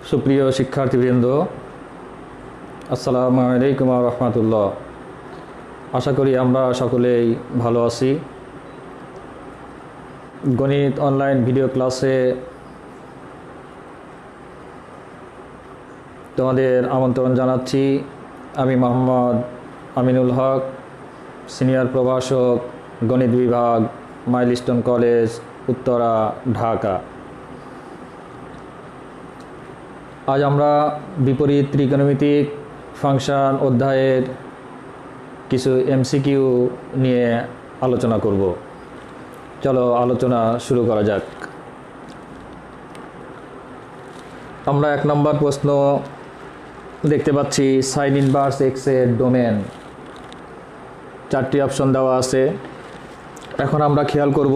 সুপ্রিয় শিক্ষার্থীবৃন্দ, আসসালামু আলাইকুম ওয়া রাহমাতুল্লাহ। আশা করি আমরা সকলেই ভালো আছি। গণিত অনলাইন ভিডিও ক্লাসে তোমাদের আমন্ত্রণ জানাচ্ছি। আমি মোহাম্মদ আমিনুল হক, সিনিয়র প্রভাষক, গণিত বিভাগ, মাইলস্টোন কলেজ, উত্তরা, ঢাকা। আজ আমরা বিপরীত ত্রিকোণমিতিক ফাংশন অধ্যায়ের কিছু এমসিকিউ নিয়ে আলোচনা করব। চলো আলোচনা শুরু করা যাক। আমরা 1 নম্বর প্রশ্ন দেখতে পাচ্ছি, সাইন ইনভার্স এক্স এর ডোমেন। 4টি অপশন দেওয়া আছে। এখন আমরা খেয়াল করব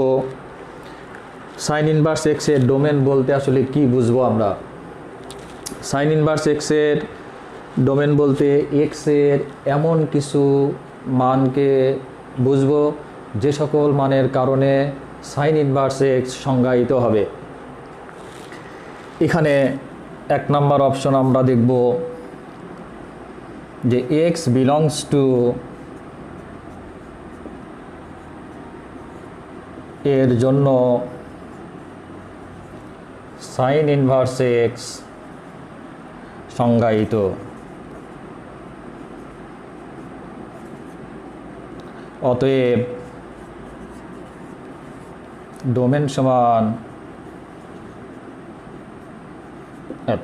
সাইন ইনভার্স এক্স এর ডোমেন বলতে আসলে কি বুঝবো আমরা। সাইন ইনভার্স এক্স এর ডোমেন বলতে এক্স এর এমন কিছু মানকে বুঝবো যে সকল মানের কারণে সাইন ইনভার্স এক্স সংজ্ঞায়িত হবে। এখানে 1 নম্বর অপশন আমরা দেখব যে এক্স বিলংস টু এর জন্য সাইন ইনভার্স এক্স সংজ্ঞায়িত। অতএব ডোমেন সমান এত।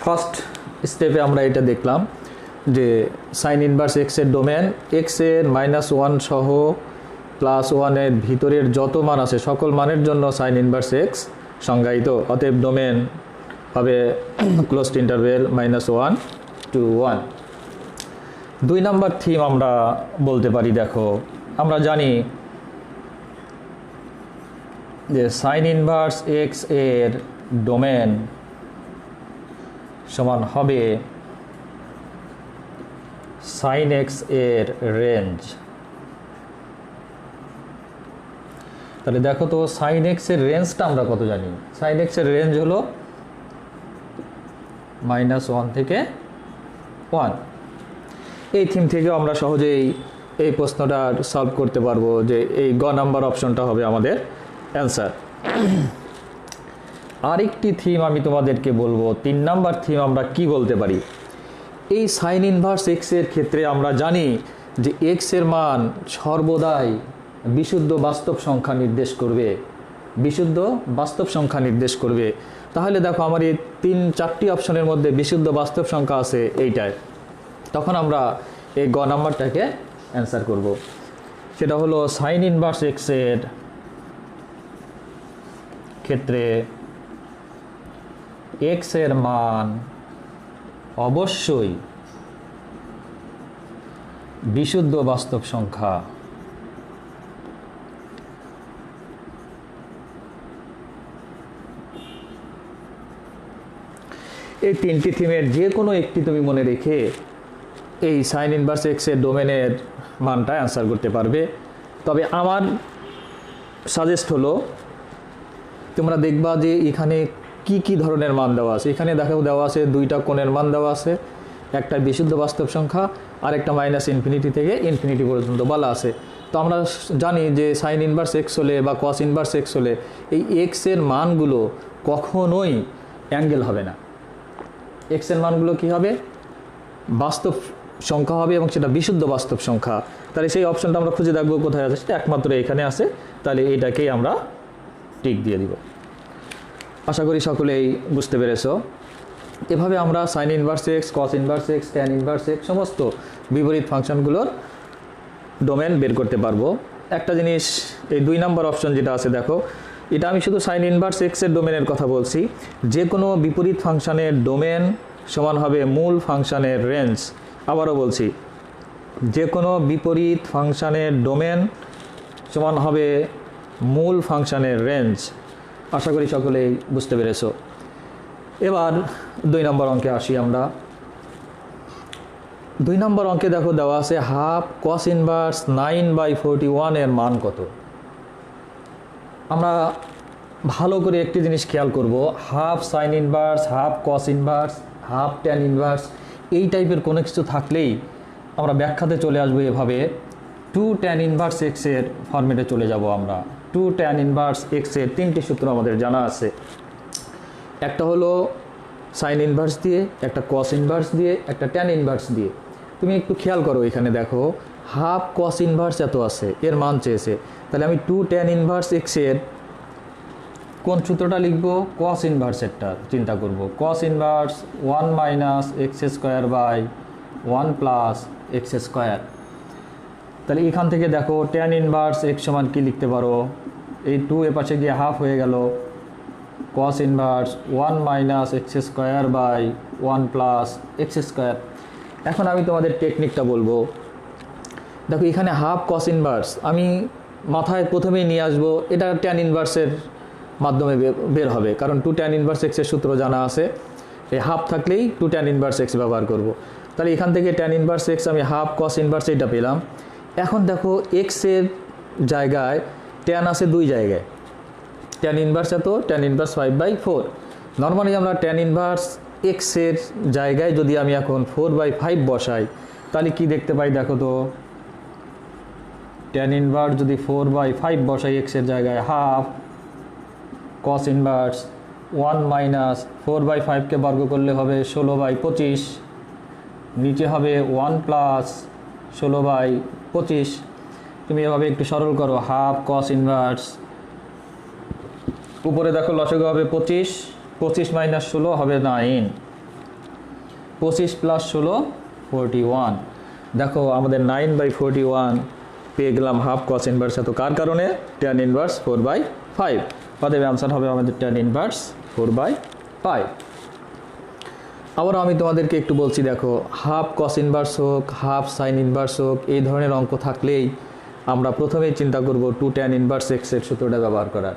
ফার্স্ট স্টেপে আমরা এটা দেখলাম যে সাইন ইনভার্স এক্স এর ডোমেন এক্স এর -1 সহ +1 এর ভিতরের যত মান আছে সকল মানের জন্য সাইন ইনভার্স এক্স সংজ্ঞায়িত। অতএব ডোমেন হবে closed interval -1 to 1। 2 number theme আমরা বলতে পারি। দেখো, আমরা জানি যে সাইন ইনভার্স এক্স এর ডোমেন সমান হবে সাইন এক্স এর রেঞ্জ। তাহলে দেখো তো সাইন এক্স এর রেঞ্জটা আমরা কত জানি। সাইন এক্স এর রেঞ্জ হলো -1 থেকে 1। এই থিম থেকে আমরা সহজেই এই প্রশ্নটা সলভ করতে পারবো যে এই গ নাম্বার অপশনটা হবে আমাদের অ্যান্সার। আরেকটি থিম আমি তোমাদেরকে বলবো। 3 নাম্বার থিম আমরা কি বলতে পারি। এই সাইন ইনভার্স এক্স এর ক্ষেত্রে আমরা জানি যে এক্স এর মান সর্বদাই বিশুদ্ধ বাস্তব সংখ্যা নির্দেশ করবে, বিশুদ্ধ বাস্তব সংখ্যা নির্দেশ করবে। তাহলে দেখো আমার এই 4টি অপশনের মধ্যে বিশুদ্ধ বাস্তব সংখ্যা আছে এইটায়। তখন আমরা এই গ নাম্বারটাকে অ্যান্সার করব। সেটা হলো সাইন ইনভার্স এক্স এর ক্ষেত্রে এক্স এর মান অবশ্যই বিশুদ্ধ বাস্তব সংখ্যা। এই 3টি থিমের যে কোনো একটি তুমি মনে রেখে এই সাইন ইনভার্স এক্স এর ডোমেনের মানটা অ্যান্সার করতে পারবে। তবে আমার সাজেস্ট হলো তোমরা দেখবা যে এখানে কি কি ধরনের মান দেওয়া আছে। এখানে দেখো দেওয়া আছে 2টা কোণের মান দেওয়া আছে, একটা বিশুদ্ধ বাস্তব সংখ্যা আর একটা -ইনফিনিটি থেকে ইনফিনিটি পর্যন্ত বলা আছে। তো আমরা জানি যে সাইন ইনভার্স এক্স হলে বা কস ইনভার্স এক্স হলে এই এক্স এর মানগুলো কখনোই অ্যাঙ্গেল হবে না। এক্স এর মানগুলো কি হবে? বাস্তব সংখ্যা হবে এবং সেটা বিশুদ্ধ বাস্তব সংখ্যা। তাহলে সেই অপশনটা আমরা খুঁজে দেখবো কোথায় আছে। সেটা একমাত্র এখানে আছে। তাহলে এইটাকেই আমরা টিক দিয়ে দিব। আশা করি সকলেই বুঝতে পেরেছো। এভাবে আমরা সাইন ইনভার্স এক্স, কস inverse x, tan inverse x সমস্ত বিপরীত ফাংশনগুলোর ডোমেন বের করতে পারবো। একটা জিনিস, এই 2 নম্বর অপশন যেটা আছে দেখো, এটা আমি শুধু সাইন ইনভার্স এক্স এর ডোমেনের কথা বলছি। যে কোনো বিপরীত ফাংশনের ডোমেন সমান হবে মূল ফাংশনের রেঞ্জ। আবারও বলছি, যে কোনো বিপরীত ফাংশনের ডোমেন সমান হবে মূল ফাংশনের রেঞ্জ। আশা করি সকলেই বুঝতে পেরেছো। এবার 2 নম্বর অঙ্কে আসি আমরা। 2 নম্বর অঙ্কে দেখো দেওয়া আছে হাফ কস ইনভার্স 9/41 এর মান কত। আমরা ভালো করে একটি জিনিস খেয়াল করব, half sign inverse, half cos inverse, half tan inverse, এই টাইপের কোনো কিছু থাকলেই আমরা ব্যাখ্যাতে চলে আসবো এভাবে, টু ট্যান ইনভার্স এক্সের ফর্মেটে চলে যাব আমরা। টু ট্যান ইনভার্স এক্সের তিনটি সূত্র আমাদের জানা আছে, একটা হলো সাইন ইনভার্স দিয়ে, একটা কস ইনভার্স দিয়ে, একটা ট্যান ইনভার্স দিয়ে। তুমি একটু খেয়াল করো, এখানে দেখো হাফ কস ইনভার্স এত আছে, এর মান চেয়েছে, তাহলে আমি টু ট্যান ইনভার্স এক্সের কোন সূত্রটা লিখব? কস ইনভার্সেরটা চিন্তা করব। Cos inverse 1 minus x square by 1 plus x square. তাহলে এখান থেকে দেখো ট্যান ইনভার্স এক্স সমান কী লিখতে পারো, এই 2 এ পাশে গিয়ে হাফ হয়ে গেল, cos inverse 1 minus x square by 1 plus x square. এখন আমি তোমাদের টেকনিকটা বলবো, দেখো এখানে হাফ কস ইনভার্স আমি মাথায় প্রথমেই নিয়ে আসবো, এটা ট্যান ইনভার্সের মাধ্যমে বের হবে, কারণ টু ট্যান ইনভার্স এক্সের সূত্র জানা আছে, এই হাফ থাকলেই টু ট্যান ইনভার্স এক্স ব্যবহার করব। তাহলে এখান থেকে ট্যান ইনভার্স এক্স আমি হাফ কস ইনভার্স এইটা পেলাম। এখন দেখো এক্সের জায়গায় ট্যান আছে দুই জায়গায়, ট্যান ইনভার্স এত, ট্যান ইনভার্স 5/4। নর্মালি আমরা ট্যান ইনভার্স এক্সের জায়গায় যদি আমি এখন 4/5 বসাই, তাহলে কি দেখতে পাই দেখো তো, ট্যান ইনভার্স যদি 4/5 বসাই এক্সের জায়গায়, হাফ কস ইনভার্স 1 মাইনাস 4/5কে বর্গ করলে হবে 16/25, নিচে হবে 1 প্লাস 16/25। তুমি এভাবে একটু সরল করো, হাফ কস ইনভার্স, উপরে দেখো লসাগু হবে 25, 25 মাইনাস 16 হবে 9, 25 প্লাস 16 41। দেখো আমাদের 9/41 পেয়ে গেলাম হাফ কস ইনভার্স এত, কার কারণে? Tan inverse 4/5। অতএব অ্যান্সার হবে আমাদের ট্যান ইনভার্স 4/5। আবার আমি তোমাদেরকে একটু বলছি, দেখো হাফ কস ইনভার্স হোক, হাফ সাইন ইনভার্স হোক, এই ধরনের অঙ্ক থাকলেই আমরা প্রথমেই চিন্তা করব টু ট্যান ইনভার্স এক্সের সূত্রটা ব্যবহার করার।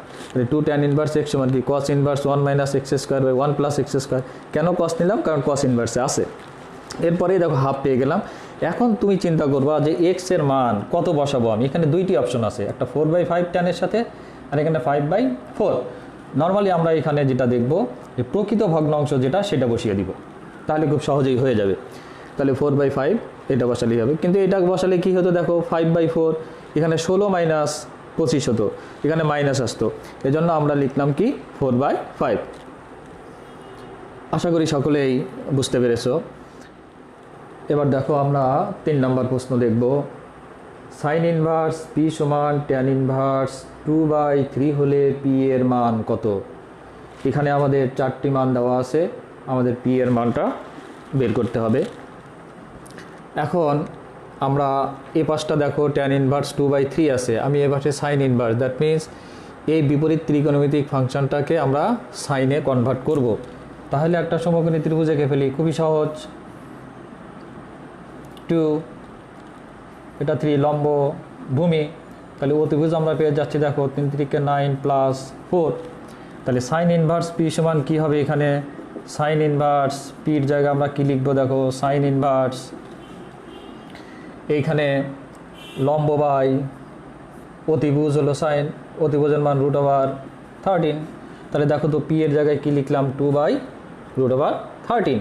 টু ট্যান ইনভার্স এক্স সমান কি? Cos inverse 1 minus x square by 1 plus x square. কেন কস নিলাম? কারণ কস ইনভার্সে আছে। এরপরেই দেখো হাফ পেয়ে গেলাম। এখন তুমি চিন্তা করবা যে এক্স এর মান কত বসাবো আমি। এখানে দুইটি অপশন আছে, একটা 4/5 ট্যানের সাথে আর এখানে 5/4। নর্মালি আমরা এখানে যেটা দেখব যে প্রকৃত ভগ্নাংশ যেটা সেটা বসিয়ে দিব, তাহলে খুব সহজেই হয়ে যাবে। তাহলে 4/5 এটা বসালেই হবে, কিন্তু এটা বসালে কি হতো দেখো, 5/4 এখানে 16 মাইনাস 25 হতো, এখানে মাইনাস আসতো, এজন্য আমরা লিখলাম কি 4/5। আশা করি সকলেই বুঝতে পেরেছো। এবার দেখো আমরা 3 নম্বর প্রশ্ন দেখব। সাইন ইনভার্স পি সমান ট্যান ইনভার্স 2/3 হলে পি এর মান কত? এখানে আমাদের 4টি মান দেওয়া আছে, আমাদের পি এর মানটা বের করতে হবে। এখন আমরা এই পাশটা দেখো ট্যান ইনভার্স 2/3 আছে, আমি এ পাশে সাইন ইনভার্স, দ্যাট মিন্স এই বিপরীত ত্রিকোণমিতিক ফাংশনটাকে আমরা সাইনে কনভার্ট করব। তাহলে একটা সমকোণী ত্রিভুজ এঁকে ফেলি, খুবই সহজ। 2 এটা 3 লম্ব ভূমি, তাহলে অতিভুজ আমরা পেয়ে যাচ্ছি দেখো 3 3 9 প্লাস 4। তাহলে সাইন ইনভার্স পি সমান কী হবে? এখানে সাইন ইনভার্স পির জায়গায় আমরা কি লিখবো দেখো, সাইন ইনভার্স এইখানে লম্ব বাই অতিভুজ হলো সাইন, অতিভুজের মান √13। তাহলে দেখো তো পি এর জায়গায় কি লিখলাম, 2/√13।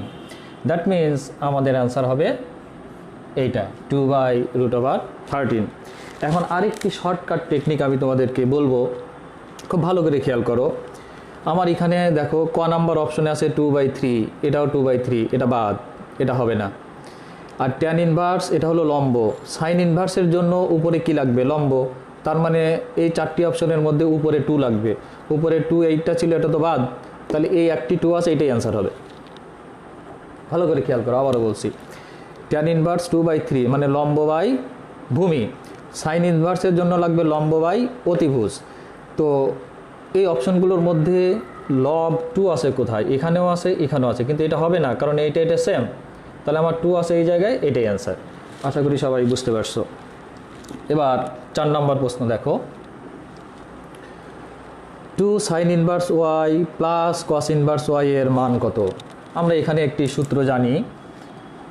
দ্যাট মিন্স আমাদের অ্যান্সার হবে এইটা 2/√13। এখন আরেকটি শর্টকাট টেকনিক আমি তোমাদেরকে বলবো, খুব ভালো করে খেয়াল করো। আমার এখানে দেখো ক নাম্বার অপশনে আছে 2/3, এটাও 2/3, এটা বাদ, এটা হবে না। আর ট্যান ইনভার্স এটা হলো লম্ব, সাইন ইনভার্সের জন্য উপরে কি লাগবে? লম্ব। তার মানে এই 4টি অপশনের মধ্যে উপরে 2 লাগবে, উপরে 2 এইটা ছিল, এটা তো বাদ, তাহলে এই একটি 2 আছে, এটাই অ্যান্সার হবে। ভালো করে খেয়াল করো, আবারও বলছি, ট্যান ইনভার্স 2/3 মানে লম্ব বাই ভূমি, সাইন ইনভার্সের জন্য লাগবে লম্ব বাই অতিভুজ। তো এই অপশনগুলোর মধ্যে লব 2 আছে কোথায়? এখানেও আছে, এখানেও আছে, কিন্তু এটা হবে না, কারণ এটা সেম। তাহলে আমার 2 আছে এই জায়গায়, এটাই অ্যান্সার। আশা করি সবাই বুঝতে পারছো। এবার 4 নম্বর প্রশ্ন দেখো, 2 sine inverse y plus cos inverse y এর মান কত? আমরা এখানে একটি সূত্র জানি,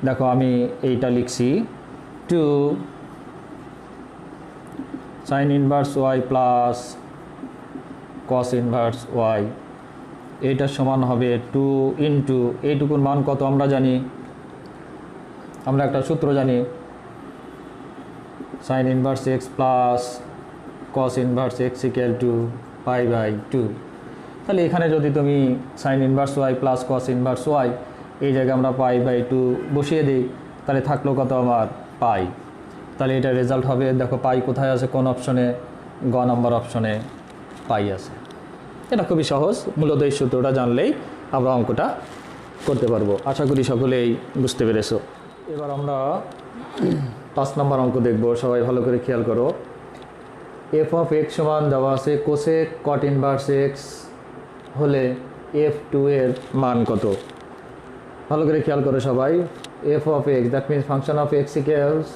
দেখো আমি এইটা লিখছি, 2 sine inverse y plus cos inverse y, এইটার সমান হবে 2 ইন্টু এইটুকুর মান কত আমরা জানি, আমরা একটা সূত্র জানি, sine inverse x plus cos inverse x equal to pi by 2। তাহলে এখানে যদি তুমি sine inverse y plus cos inverse y এই জায়গায় আমরা পাই বাই 2 বসিয়ে দিই, তাহলে থাকলো কত আমার পাই। তাহলে এটা রেজাল্ট হবে, দেখো পাই কোথায় আছে, কোন অপশনে, গ নম্বর অপশনে পাই আছে। এটা খুবই সহজ, মূলত এই সূত্রটা জানলেই আমরা অঙ্কটা করতে পারবো। আশা করি সকলেই বুঝতে পেরেছো। এবার আমরা 5 নম্বর অঙ্ক দেখব, সবাই ভালো করে খেয়াল করো। এফ অফ এক্স সমান দেওয়া আছে কোসেক কট ইনভার্স এক্স হলে F2 এর মান কত। ভালো করে খেয়াল করো সবাই, F of x that means function of x equals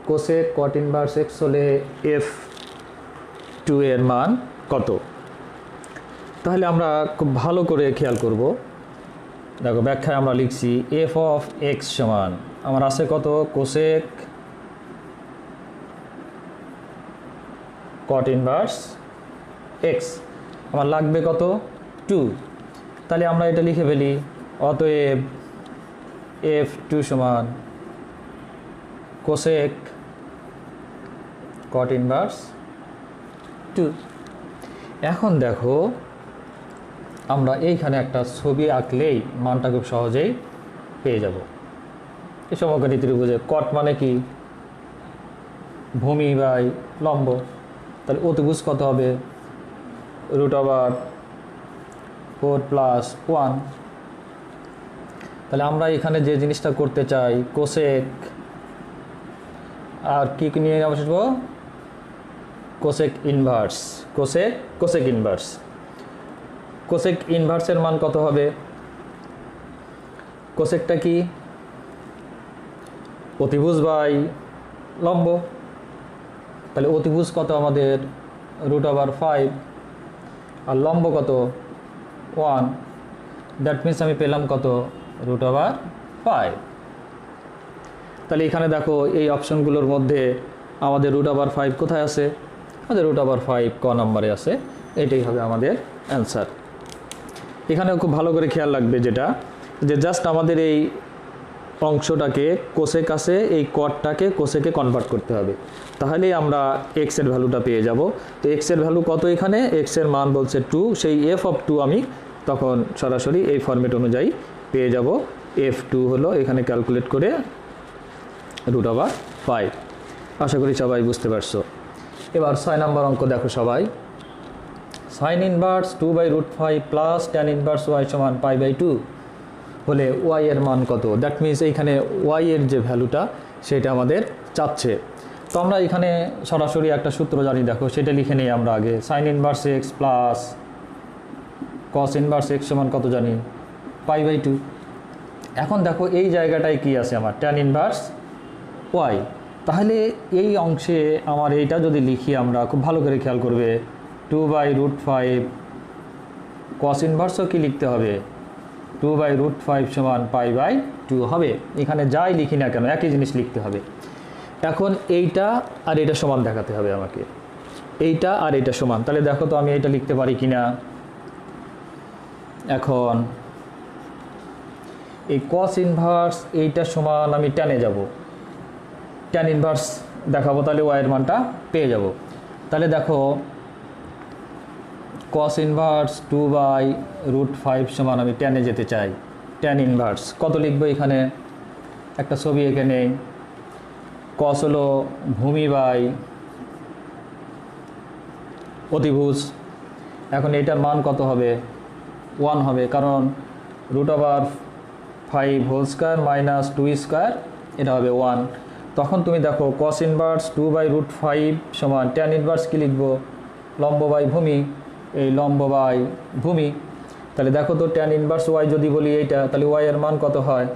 cosec caught inverse x হলে F2 এর মান কত। তাহলে আমরা খুব ভালো করে খেয়াল করব। দেখো ব্যাখ্যায় আমরা লিখছি এফ অফ এক্স সমান আমার আছে কত, কোসেক কট ইনভার্স এক্স, আমার লাগবে কত 2। তাহলে আমরা এটা লিখে ফেলি, অতএব F2 সমান কোসেক কট ইনভার্স 2। এখন দেখো আমরা এইখানে একটা ছবি আঁকলেই মানটা খুব সহজেই পেয়ে যাব। এই সমকারী ত্রিভুজে কট মানে কি, ভূমি বাই লম্ব, তাহলে অতিভুজ কত হবে √4 + 1। তাহলে আমরা এখানে যে জিনিসটা করতে চাই, কোসেক আর কি নিয়ে বসব, cosec inverse, cosec inverse. Cosec ইনভার্সের মান কত হবে, কোসেকটা কি অতিভুজ বাই লম্ব, তাহলে অতিভুজ কত আমাদের √5 আর লম্ব কত 1, দ্যাট মিনস আমি পেলাম কত √5। তাহলে এখানে দেখো এই অপশনগুলোর মধ্যে আমাদের √5 কোথায় আছে, আমাদের √5 ক নম্বরে আছে, এটাই হবে আমাদের অ্যান্সার। এখানেও খুব ভালো করে খেয়াল রাখবে যেটা, যে জাস্ট আমাদের এই অংশটাকে কোসেক আছে, এই কটটাকে কোসেকে কনভার্ট করতে হবে, তাহলেই আমরা এক্সের ভ্যালুটা পেয়ে যাব। তো এক্সের ভ্যালু কত, এখানে এক্সের মান বলছে 2, সেই F(2) আমি তখন সরাসরি এই ফরম্যাট অনুযায়ী পেয়ে যাব। F2 হলো এখানে ক্যালকুলেট করে √5। আশা করি সবাই বুঝতে পারছো। এবার 6 নম্বর অঙ্ক দেখো সবাই, sine inverse 2/√5 plus tan inverse y সমান π/2 হলে ওয়াই এর মান কত। দ্যাট মিনস এইখানে ওয়াই এর যে ভ্যালুটা সেটা আমাদের চাচ্ছে। তো আমরা এখানে সরাসরি একটা সূত্র জানি, দেখো সেটা লিখে নিই আমরা আগে। Sign inverse x plus cos inverse x সমান কত জানি, π/2। এখন দেখো এই জায়গাটায় কি আছে আমার, ট্যান ইনভার্স ওয়াই। তাহলে এই অংশে আমার এইটা যদি লিখি, আমরা খুব ভালো করে খেয়াল করবে, 2/√5 কস ইনভার্সও কি লিখতে হবে, 2/√5 সমান π/2 হবে। এখানে যাই লিখি না কেন একই জিনিস লিখতে হবে। এখন এইটা আর এটা সমান দেখাতে হবে আমাকে, এইটা আর এটা সমান। তাহলে দেখো তো আমি এটা লিখতে পারি কিনা। এখন এই কস ইনভার্স এইটার সমান আমি ট্যানে যাব, ট্যান ইনভার্স দেখাবো, তাহলে ওয়াইয়ের মানটা পেয়ে যাব। তাহলে দেখো কস ইনভার্স 2/√5 সমান আমি ট্যানে যেতে চাই, ট্যান ইনভার্স কত লিখবো, এখানে একটা ছবি এখানে, কস হলো ভূমি বাই অতিভুজ। এখন এটার মান কত হবে, 1 হবে, কারণ √5² - 2² এটা হবে 1। তখন তুমি দেখো কস ইনভার্স 2/√5 সমান ট্যান ইনভার্স কী লিখবো, লম্ব বাই ভূমি, এই লম্ব বাই ভূমি। তাহলে দেখো তো ট্যান ইনভার্স ওয়াই যদি বলি এইটা, তাহলে ওয়াই এর মান কত হয়,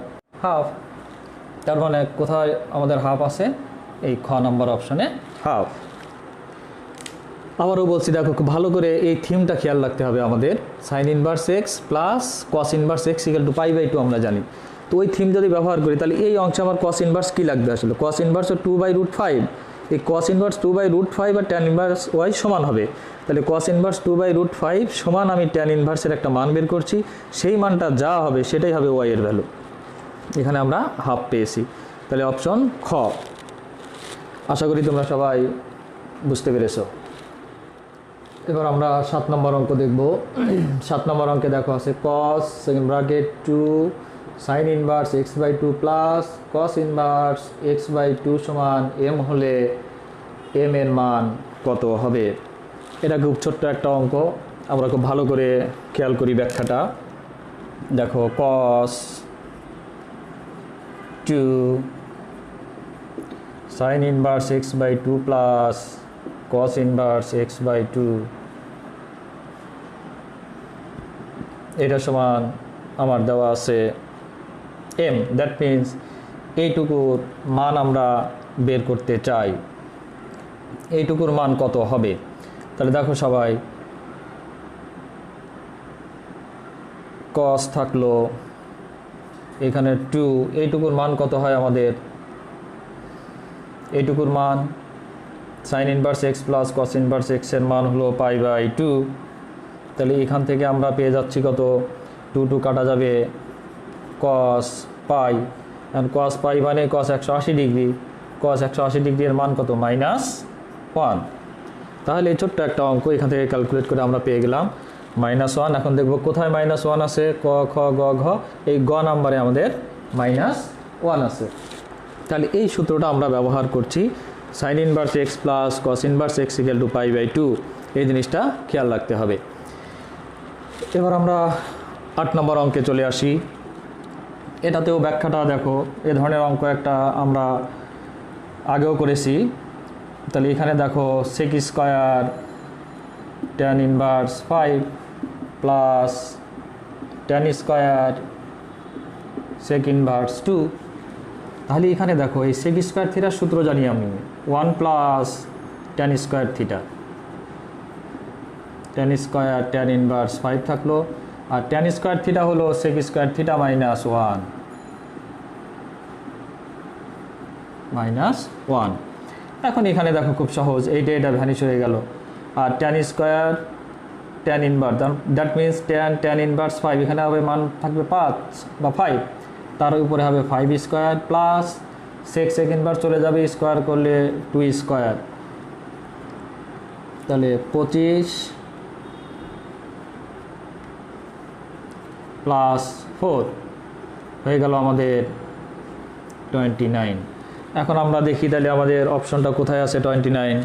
হাফ। তার মানে কোথায় আমাদের হাফ আছে, এই খ নম্বর অপশনে হাফ। আবারও বলছি, দেখো খুব ভালো করে এই থিমটা খেয়াল রাখতে হবে আমাদের। Sine inverse x plus cos inverse x equal to π/2 আমরা জানি। তো ওই থিম যদি ব্যবহার করি, তাহলে এই অংশে আমার কস ইনভার্স কী লাগবে, আসলে কস ইনভার্স 2/√5, এই cos ইনভার্স 2/√5 আর tan ইনভার্স y সমান হবে। তাহলে cos ইনভার্স 2/√5 সমান আমি tan ইনভার্সের একটা মান বের করছি, সেই মানটা যা হবে সেটাই হবে y এর ভ্যালু। এখানে আমরা হাফ পেয়েছি। তাহলে অপশন খ। আশা করি তোমরা সবাই বুঝতে পেরেছো। এবার আমরা 7 নম্বর অঙ্ক দেখব। 7 নম্বর অঙ্কে দেখো আছে cos second bracket 2 sin inverse x/2 plus cos inverse x/2 সমান m হলে m এর মান কত হবে। এটা খুব ছোট্ট একটা অঙ্ক, আমরা খুব ভালো করে খেয়াল করি ব্যাখ্যাটা। দেখো cos 2 sin inverse x/2 plus cos inverse x/2 এটা সমান আমার দেওয়া আছে m। দ্যাট মিন্স এইটুকুর মান আমরা বের করতে চাই, এইটুকুর মান কত হবে। তাহলে দেখো সবাই, cos থাকলো এখানে 2, এইটুকুর মান কত হয় আমাদের, এইটুকুর মান sin inverse x plus cos inverse x এর মান হলো π/2। তাহলে এখান থেকে আমরা পেয়ে যাচ্ছি কত, 2 কাটা যাবে, cos π, and cos π মানে cos 180 ডিগ্রি, cos 180 ডিগ্রি এর মান কত, -1। তাহলে এই ছোট্ট একটা অঙ্ক এখান থেকে ক্যালকুলেট করে আমরা পেয়ে গেলাম -1। এখন দেখব কোথায় -1 আছে, ক খ গ ঘ, এই গ নাম্বারে আমাদের -1 আছে। তাহলে এই সূত্রটা আমরা ব্যবহার করছি, sin inverse x plus cos inverse x = π/2, এই জিনিসটা খেয়াল রাখতে হবে। এবার আমরা 8 নম্বর অঙ্কে চলে আসি। এটাতেও ব্যাখ্যাটা দেখো, এ ধরনের অঙ্ক একটা আমরা আগেও করেছি। তাহলে এখানে দেখো sec square tan inverse 5 plus tan square sec inverse 2। তাহলে এখানে দেখো এই sec স্কয়ার থিটার সূত্র জানি আমি, 1 plus tan square theta, tan square tan inverse 5 থাকলো, আর tan স্কয়ার থিটা হলো sec স্কয়ার থিটা -1। এখন এখানে দেখো খুব সহজ, এটা ভ্যানিশ হয়ে গেল, আর tan square tan inverse, that means tan inverse 5, এখানে হবে মান থাকবে 5 বা 5, তার উপরে হবে 5 স্কয়ার প্লাস sec ইনভার্স চলে যাবে, স্কয়ার করলে 2 স্কয়ার, তাহলে 25 প্লাস 4 হয়ে গেল আমাদের 29। এখন আমরা দেখি তাহলে আমাদের অপশনটা কোথায় আছে 29।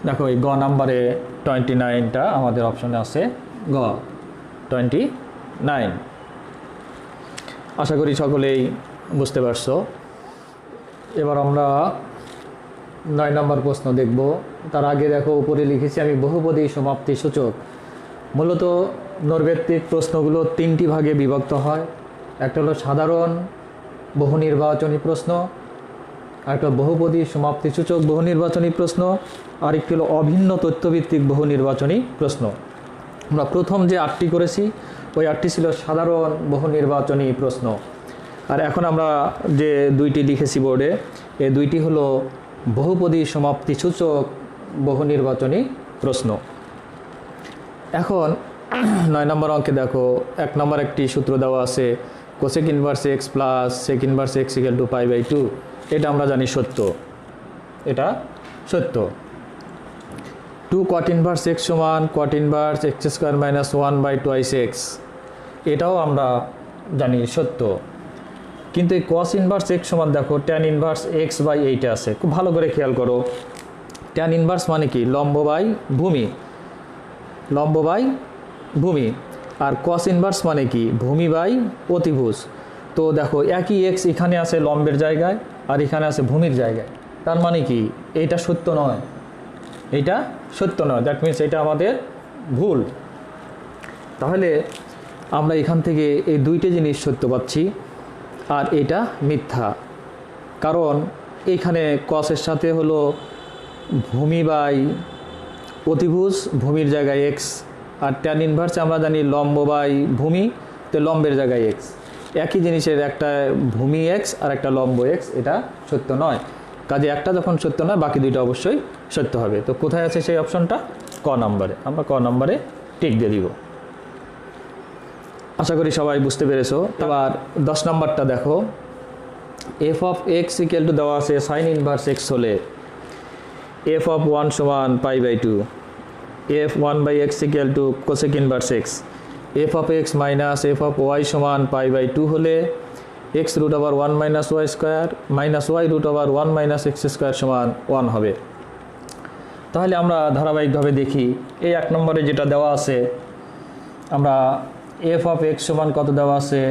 দেখো এই গ নাম্বারে 29টা আমাদের অপশনে আছে, গ 29। আশা করি সকলেই বুঝতে পারছো। এবার আমরা 9 নম্বর প্রশ্ন দেখব। তার আগে দেখো উপরে লিখেছি আমি বহুপদী সমাপ্তি সূচক। মূলত নৈর্ব্যক্তিক প্রশ্নগুলো 3টি ভাগে বিভক্ত হয়। একটা হলো সাধারণ বহু নির্বাচনী প্রশ্ন, একটা বহুপদী সমাপ্তি সূচক বহু নির্বাচনী প্রশ্ন, আরেকটি হলো অভিন্ন তথ্যভিত্তিক বহু নির্বাচনী প্রশ্ন। আমরা প্রথম যে 8টি করেছি ওই 8টি ছিল সাধারণ বহু নির্বাচনী প্রশ্ন, আর এখন আমরা যে 2টি লিখেছি বোর্ডে, এই 2টি হলো বহুপদী সমাপ্তি সূচক বহু নির্বাচনী প্রশ্ন। এখন 9 নম্বর অঙ্কে দেখো 1 নম্বর একটি সূত্র দেওয়া আছে, cosec inverse x plus sec inverse x = π/2। এটা আমরা জানি সত্য, এটা সত্য। 2 cot ইনভার্স x সমান cot ইনভার্স x² - 1/2x, এটাও আমরা জানি সত্য। কিন্তু এই cos ইনভার্স x সমান দেখো tan ইনভার্স x/8 আছে। খুব ভালো করে খেয়াল করো, tan ইনভার্স মানে কি, লম্ব বাই ভূমি, লম্ব বাই ভূমি, আর cos ইনভার্স মানে কি, ভূমি বাই অতিভুজ। তো দেখো একই x এখানে আছে লম্বের জায়গায় আর এখানে আছে ভূমির জায়গায়, তার মানে কি এইটা সত্য নয়, এইটা সত্য নয়, দ্যাট মিন্স এটা আমাদের ভুল। তাহলে আমরা এখান থেকে এই 2টি জিনিস সত্য পাচ্ছি আর এটা মিথ্যা, কারণ এইখানে cos-এর সাথে হলো ভূমি বাই অতিভুজ, ভূমির জায়গায় x, আর tan ইনভার্সে আমরা জানি লম্ব বাই ভূমি, তো লম্বের জায়গায় x। একই জিনিসের একটা ভূমি x আর একটা লম্ব x, এটা সত্য নয়। কাজে একটা যখন সত্য নয় বাকি দুইটা অবশ্যই সত্য হবে। তো কোথায় আছে সেই অপশনটা? ক নম্বরে। আমরা ক নম্বরে টিক দিয়ে দিব। আশা করি সবাই বুঝতে পেরেছো। এবার 10 নম্বরটা দেখো, f of x equal to দেওয়া আছে সাইন ইনভার্স এক্স হলে এফ অফ 1 সমান pi by 2, f 1 by x equal to cosec inverse x, f of x minus f of y সমান পাই বাই 2 হলে x root over 1 minus y square minus y root over 1 minus x square সমান 1 হবে। তাহলে আমরা ধারাবাহিকভাবে দেখি, এই 1 নম্বরে যেটা দেওয়া আছে, আমরা এফ অফ এক্স সমান কত দেওয়া আছে?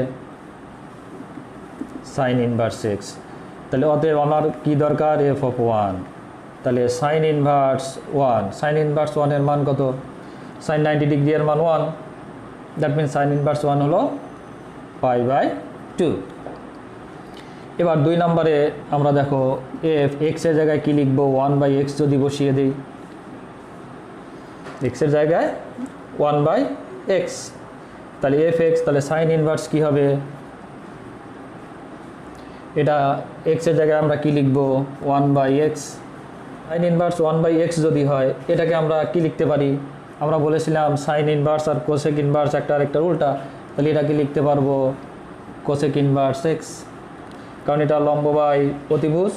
Sine inverse x. তাহলে অতএব আমার কি দরকার? F of 1। তাহলে সাইন ইনভার্স 1, সাইন ইনভার্স 1 এর মান কত? সাইন 90 ডিগ্রি এর মান 1, দ্যাট মিনস সাইন ইনভার্স 1 হলো পাই বাই 2। এবার 2 নম্বরে আমরা দেখো এফ এক্স এর জায়গায় কি লিখবো? 1 বাই এক্স যদি বসিয়ে দিই, এক্স এর জায়গায় 1 বাই এক্স, তাহলে এফ এক্স, তাহলে সাইন ইনভার্স কি হবে? এটা এক্স এর জায়গায় আমরা কি লিখবো? 1 by x. Sine inverse 1 by x যদি হয় এটাকে আমরা কি লিখতে পারি? আমরা বলেছিলাম সাইন ইনভার্স আর কোসেক ইনভার্স একটা আরেকটা উল্টা, তাহলে এটাকে লিখতে পারবো কোসেক ইনভার্স এক্স, কারণ এটা লম্ব বাই অতিভুজ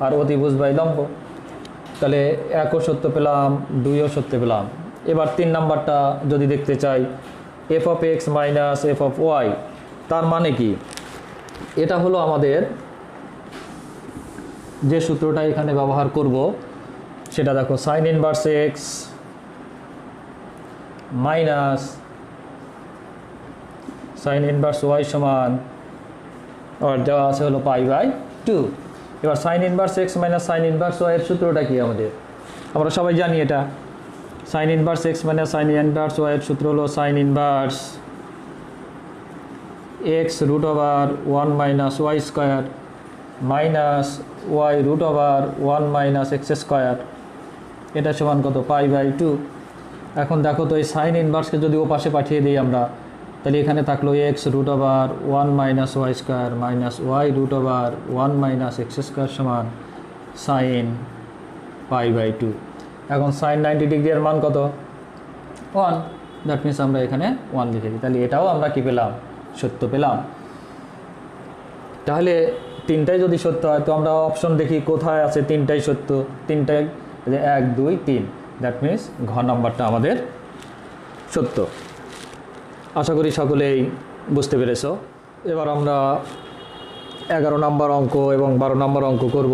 আর অতিভুজ বাই লম্ব। তাহলে 1ও সত্য পেলাম, 2ও সত্য পেলাম। এবার 3 নাম্বারটা যদি দেখতে চাই, f of x minus f of y, তার মানে কি? এটা হলো আমাদের যে সূত্রটা এখানে ব্যবহার করব সেটা দেখো, sine inverse x minus sine inverse y সমান, আর দেওয়া আছে হলো পাই বাই 2। এবার sine inverse x minus sine inverse y এর সূত্রটা কি আমাদের? আমরা সবাই জানি এটা, sine inverse x minus sine inverse y এর সূত্র হলো sine inverse x root over 1 minus y square minus y root over 1 minus x square, এটা সমান কত? Pi by 2। এখন দেখো তো এই সাইন ইনভার্সকে যদি ও পাশে পাঠিয়ে দিই আমরা, তাহলে এখানে থাকলো x root over 1 minus y square minus y root over 1 minus x square সমান সাইন পাই বাই 2। এখন সাইন 90 ডিগ্রি এর মান কত? 1, দ্যাট মিনস আমরা এখানে 1 লিখে দিই। তাহলে এটাও আমরা কি পেলাম? সত্য পেলাম। তাহলে 3টাই যদি সত্য হয় তো আমরা অপশন দেখি কোথায় আছে 3টাই সত্য। 3টাই 1 2 3, দ্যাট মিনস ঘ নাম্বারটা আমাদের সত্য। আশা করি সকলেই বুঝতে পেরেছ। এবার আমরা 11 নম্বর অঙ্ক এবং 12 নম্বর অঙ্ক করব।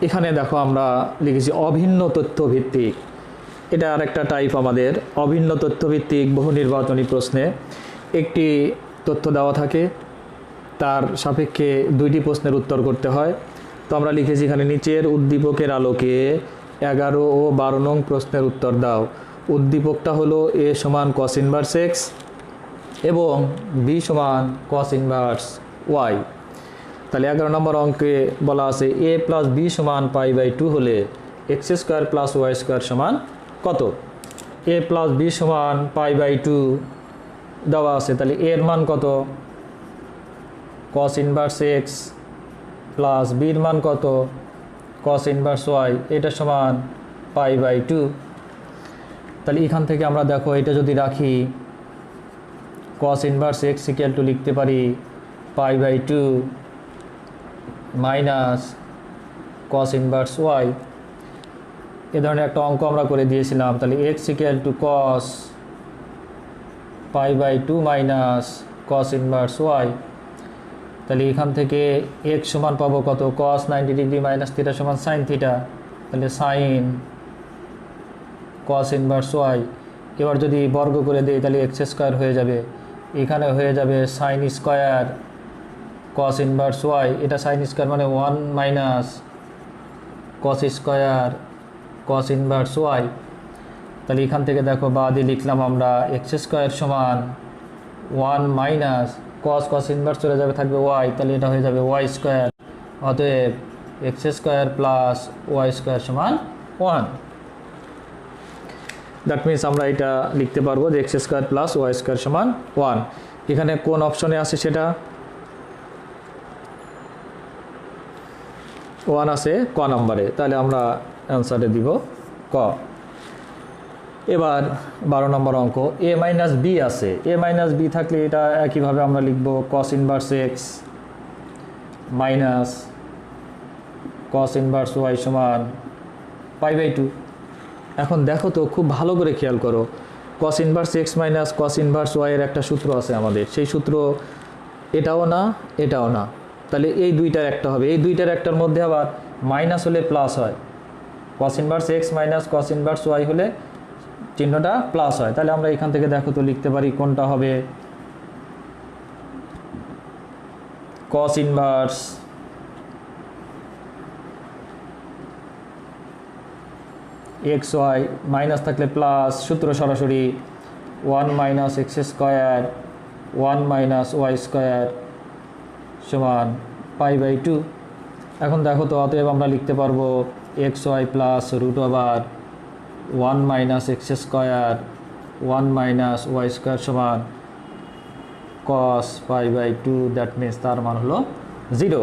এখানে দেখো আমরা লিখেছি অভিন্ন তথ্য ভিত্তিক। এটা আরেকটা টাইপ আমাদের অভিন্ন তথ্য ভিত্তিক বহু নির্বাচনী প্রশ্নে একটি তথ্য দেওয়া থাকে, তার সাপেক্ষে 2টি প্রশ্নের উত্তর করতে হয়। তো আমরা লিখেছি এখানে, নিচের উদ্দীপকের আলোকে 11 ও 12 নং প্রশ্নের উত্তর দাও। উদ্দীপকটা হলো এ সমান কস ইনভার্স এক্স এবং বি সমান কস ইনভার্স ওয়াই। তাহলে 11 নম্বর অঙ্কে বলা আছে এ প্লাস বি সমান পাই বাই 2 হলে x square plus y square সমান কত? এ প্লাস বি সমান পাই বাই 2 দেওয়া আছে, তাহলে এর মান কত? কস ইনভার্স এক্স প্লাস বির মান কত? কস ইনভার্স ওয়াই, এটা সমান পাই বাই 2। তাহলে এখান থেকে আমরা দেখো এটা যদি রাখি, cos inverse x equal to লিখতে পারি pi by 2 minus cos inverse y. এ ধরনের একটা অঙ্ক আমরা করে দিয়েছিলাম। তাহলে x equal to cos pi by 2 minus cos inverse y. তাহলে এখান থেকে এক্স সমান পাবো কত? কস 90 ডিগ্রি মাইনাস থিটা সমান সাইন থিটা, তাহলে সাইন কস ইনভার্স ওয়াই। এবার যদি বর্গ করে দিই তাহলে এক্স স্কোয়ার হয়ে যাবে, এখানে হয়ে যাবে sine square cos inverse y, এটা সাইন স্কোয়ার মানে 1 minus cos square cos inverse y. তাহলে এখান থেকে দেখো বাদে লিখলাম আমরা এক্স স্কোয়ার সমান 1 মাইনাস কস কস ইনভার্স চলে যাবে, থাকবে ওয়াই, তাহলে এটা হয়ে যাবে ওয়াই স্কোয়ার। অতএব x square plus y square সমান 1। দ্যাট মিনস আমরা এটা লিখতে পারবো যে x square plus y square সমান 1। এখানে কোন অপশনে আছে সেটা? 1 আছে ক নাম্বারে, তাহলে আমরা অ্যান্সারে দিব ক। এবার 12 নম্বর অঙ্ক, a মাইনাস বি আছে। a মাইনাস বি থাকলে এটা একইভাবে আমরা লিখব cos inverse x minus cos inverse y সমান π/2। এখন দেখো তো, খুব ভালো করে খেয়াল করো, cos inverse x minus cos inverse y এর একটা সূত্র আছে আমাদের, সেই সূত্র এটাও না এটাও না, তাহলে এই দুইটার একটা হবে। এই দুইটার একটার মধ্যে আবার মাইনাস হলে প্লাস হয়, cos inverse x minus cos inverse y হলে চিহ্নটা প্লাস হয়। তাহলে আমরা এখান থেকে দেখো তো লিখতে পারি কোনটা হবে, cos inverse x y minus থাকলে প্লাস, সূত্র সরাসরি 1 minus x square 1 minus y square সমান π/2। এখন দেখো তো, অতএব আমরা লিখতে পারবো x y plus root over 1 minus x square 1 minus y square সমান cos π/2, দ্যাট মিনস তার মান হলো 0।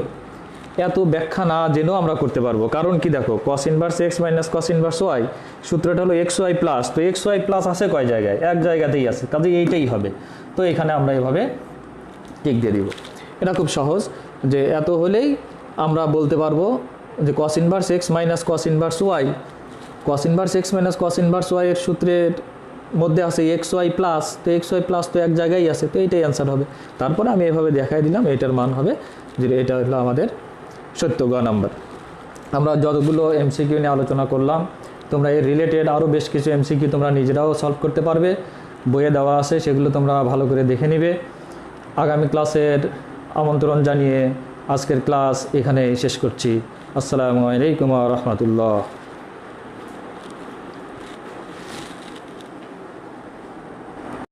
এত ব্যাখ্যা না জেনেও আমরা করতে পারবো, কারণ কি দেখো, cos inverse x minus cos inverse y সূত্রটা হলো এক্স ওয়াই প্লাস, তো এক্স ওয়াই প্লাস আছে কয় জায়গায়, এক জায়গাতেই আছে, কাজে এইটাই হবে। তো এখানে আমরা এভাবে টিক দিয়ে দিব। এটা খুব সহজ, যে এত হলেই আমরা বলতে পারবো যে cos inverse x minus cos inverse y, cos inverse x minus cos inverse y এর সূত্রের মধ্যে আছে এক্স ওয়াই প্লাস, তো এক্স ওয়াই প্লাস তো এক জায়গায় আছে, তো এইটাই অ্যান্সার হবে। তারপরে আমি এভাবে দেখাই দিলাম, এটার মান হবে যে এটা হলো আমাদের সত্য গ নাম্বার। আমরা যতগুলো এমসিকিউ নিয়ে আলোচনা করলাম, তোমরা এর রিলেটেড আরও বেশ কিছু এমসিকিউ তোমরা নিজেরাও সলভ করতে পারবে, বইয়ে দেওয়া আছে, সেগুলো তোমরা ভালো করে দেখে নিবে। আগামী ক্লাসের আমন্ত্রণ জানিয়ে আজকের ক্লাস এখানে শেষ করছি। আসসালামু আলাইকুম ওয়া রাহমাতুল্লাহ।